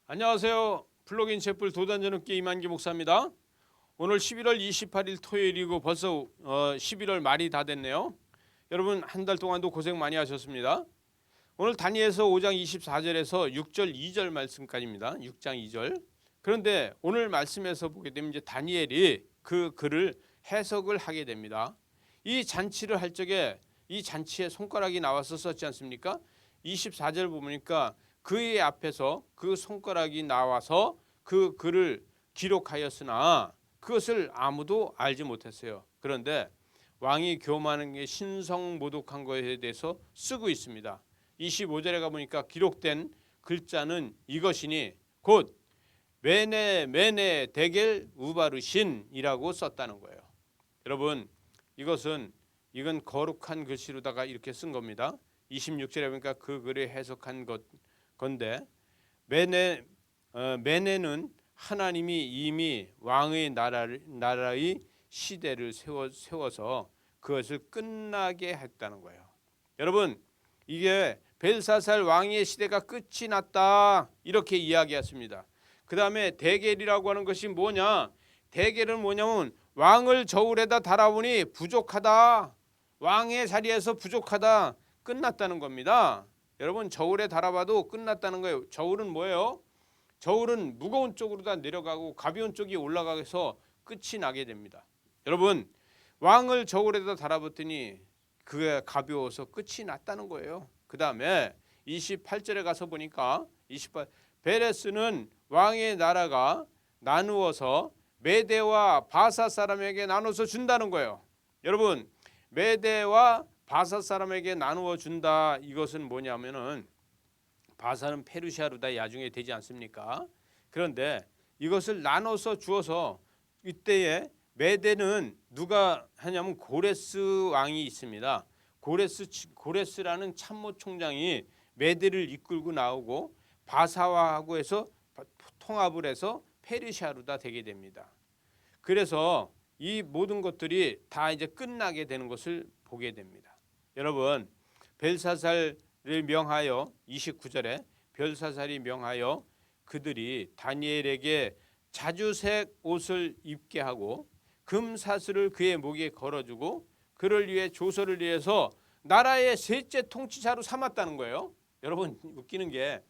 안녕하세요. 플러그인 챗불 도단전업계 이만기 목사입니다. 오늘 11월 28일 토요일이고 벌써 11월 말이 다 됐네요. 여러분 한 달 동안도 고생 많이 하셨습니다. 오늘 다니엘서 5장 24절에서 6절 2절 말씀까지입니다. 6장 2절. 그런데 오늘 말씀에서 보게 되면 이제 다니엘이 그 글을 해석을 하게 됩니다. 이 잔치를 할 적에 이 잔치에 손가락이 나와서 썼지 않습니까? 24절 보니까 그의 앞에서 그 손가락이 나와서 그 글을 기록하였으나 그것을 아무도 알지 못했어요. 그런데 왕이 교만하게 신성모독한 것에 대해서 쓰고 있습니다. 25절에 가보니까 기록된 글자는 이것이니 곧 메네 데겔 우바르신이라고 썼다는 거예요. 여러분 이건 거룩한 글씨로다가 이렇게 쓴 겁니다. 26절에 보니까 그 글을 해석한 건데 메네는 하나님이 이미 왕의 나라의 시대를 세워서 그것을 끝나게 했다는 거예요. 여러분 이게 벨사살 왕의 시대가 끝이 났다 이렇게 이야기했습니다. 그 다음에 데겔이라고 하는 것이 뭐냐? 데겔은 뭐냐면 왕을 저울에다 달아보니 부족하다. 왕의 자리에서 부족하다. 끝났다는 겁니다. 여러분 저울에 달아봐도 끝났다는 거예요. 저울은 뭐예요? 저울은 무거운 쪽으로 다 내려가고 가벼운 쪽이 올라가서 끝이 나게 됩니다. 여러분 왕을 저울에다 달아봤더니 그게 가벼워서 끝이 났다는 거예요. 그 다음에 28절에 가서 보니까 베레스는 왕의 나라가 나누어서 메대와 바사 사람에게 나눠서 준다는 거예요. 여러분 메대와 바사 사람에게 나누어 준다. 이것은 뭐냐면은 바사는 페르시아로 다 야중에 되지 않습니까? 그런데 이것을 나눠서 주어서 이때에 메대는 누가 하냐면 고레스 왕이 있습니다. 고레스라는 참모 총장이 메대를 이끌고 나오고 바사와하고 해서 통합을 해서 페르시아로 다 되게 됩니다. 그래서 이 모든 것들이 다 이제 끝나게 되는 것을 보게 됩니다. 여러분 벨사살을 명하여 29절에 벨사살이 명하여 그들이 다니엘에게 자주색 옷을 입게 하고 금사슬을 그의 목에 걸어주고 그를 위해 조서를 위해서 나라의 셋째 통치자로 삼았다는 거예요. 여러분 웃기는 게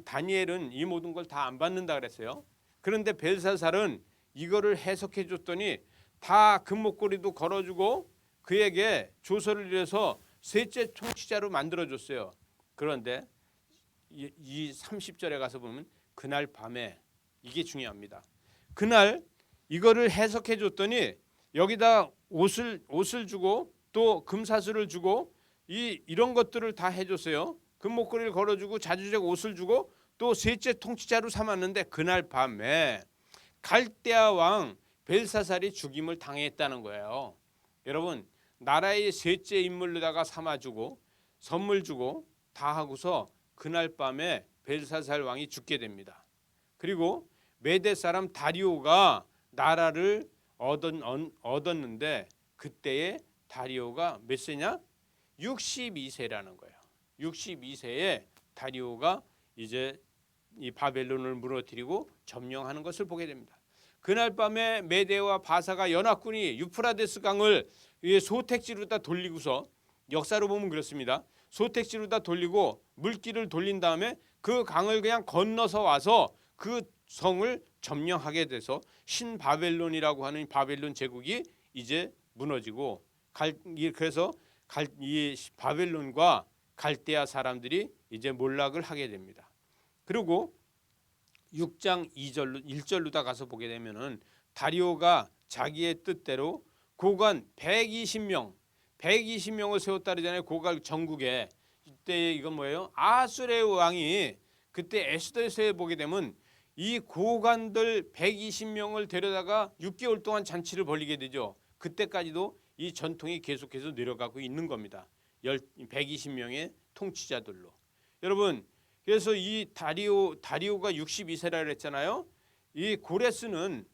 다니엘은 이 모든 걸 다 안 받는다 그랬어요. 그런데 벨사살은 이거를 해석해 줬더니 다 금목걸이도 걸어주고 그에게 조서를 위해서 셋째 통치자로 만들어줬어요. 그런데 이 30절에 가서 보면 그날 밤에 이게 중요합니다. 그날 이거를 해석해 줬더니 여기다 옷을 주고 또 금사슬을 주고 이런 것들을 다 해줬어요. 금목걸이를 걸어주고 자주색 옷을 주고 또 셋째 통치자로 삼았는데 그날 밤에 갈대아 왕 벨사살이 죽임을 당했다는 거예요. 여러분 나라의 셋째 인물로다가 삼아주고 선물 주고 다 하고서 그날 밤에 벨사살 왕이 죽게 됩니다. 그리고 메대 사람 다리오가 나라를 얻었는데 그때의 다리오가 몇 세냐? 62세라는 거예요. 62세에 다리오가 이제 이 바벨론을 무너뜨리고 점령하는 것을 보게 됩니다. 그날 밤에 메대와 바사가 연합군이 유프라데스 강을 소택지로다 돌리고서 역사로 보면 그렇습니다. 소택지로다 돌리고 물길을 돌린 다음에 그 강을 그냥 건너서 와서 그 성을 점령하게 돼서 신바벨론이라고 하는 바벨론 제국이 이제 무너지고 그래서 이 바벨론과 갈대아 사람들이 이제 몰락을 하게 됩니다. 그리고 6장 1절로 다 가서 보게 되면은 다리오가 자기의 뜻대로 고관 120명을 세웠다 그러잖아요. 고관 전국에. 이때 이건 뭐예요? 아수르의 왕이 그때 에스더서에 보게 되면 이 고관들 120명을 데려다가 6개월 동안 잔치를 벌이게 되죠. 그때까지도 이 전통이 계속해서 내려가고 있는 겁니다. 120명의 통치자들로. 여러분 그래서 이 다리오가 62세라 그랬잖아요. 이 고레스는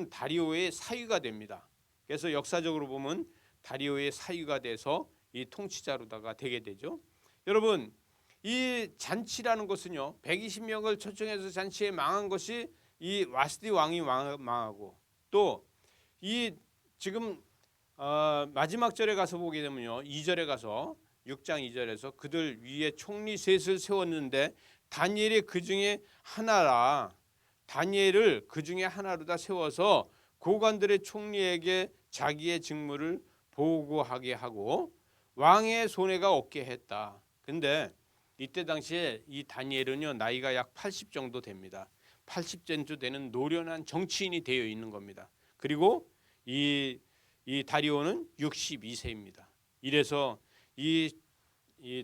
다리오의 사위가 됩니다. 그래서 역사적으로 보면 다리오의 사위가 돼서 이 통치자로다가 되게 되죠. 여러분 이 잔치라는 것은요, 120명을 초청해서 잔치에 망한 것이 이 와스디 왕이 망하고, 또 이 지금 마지막 절에 가서 보게 되면요, 2절에 가서 6장 2절에서 그들 위에 총리 셋을 세웠는데 다니엘이 그 중에 하나라. 다니엘을 그 중에 하나로 다 세워서 고관들의 총리에게 자기의 직무를 보고하게 하고 왕의 손해가 없게 했다. 근데 이때 당시에 이 다니엘은요, 나이가 약 80 정도 됩니다. 80 정도 되는 노련한 정치인이 되어 있는 겁니다. 그리고 이 다리오는 62세입니다. 이래서 이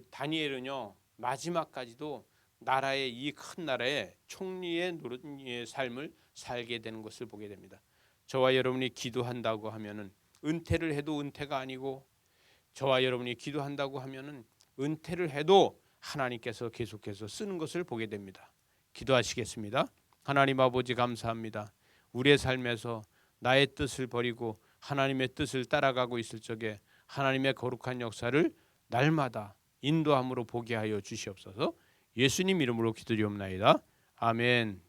다니엘은요, 마지막까지도 나라의 이 큰 나라의 총리의 삶을 살게 되는 것을 보게 됩니다. 저와 여러분이 기도한다고 하면은 은퇴를 해도 은퇴가 아니고, 저와 여러분이 기도한다고 하면은 은퇴를 해도 하나님께서 계속해서 쓰는 것을 보게 됩니다. 기도하시겠습니다. 하나님 아버지, 감사합니다. 우리의 삶에서 나의 뜻을 버리고 하나님의 뜻을 따라가고 있을 적에 하나님의 거룩한 역사를 날마다 인도함으로 보게 하여 주시옵소서. 예수님 이름으로 기도드리옵나이다. 아멘.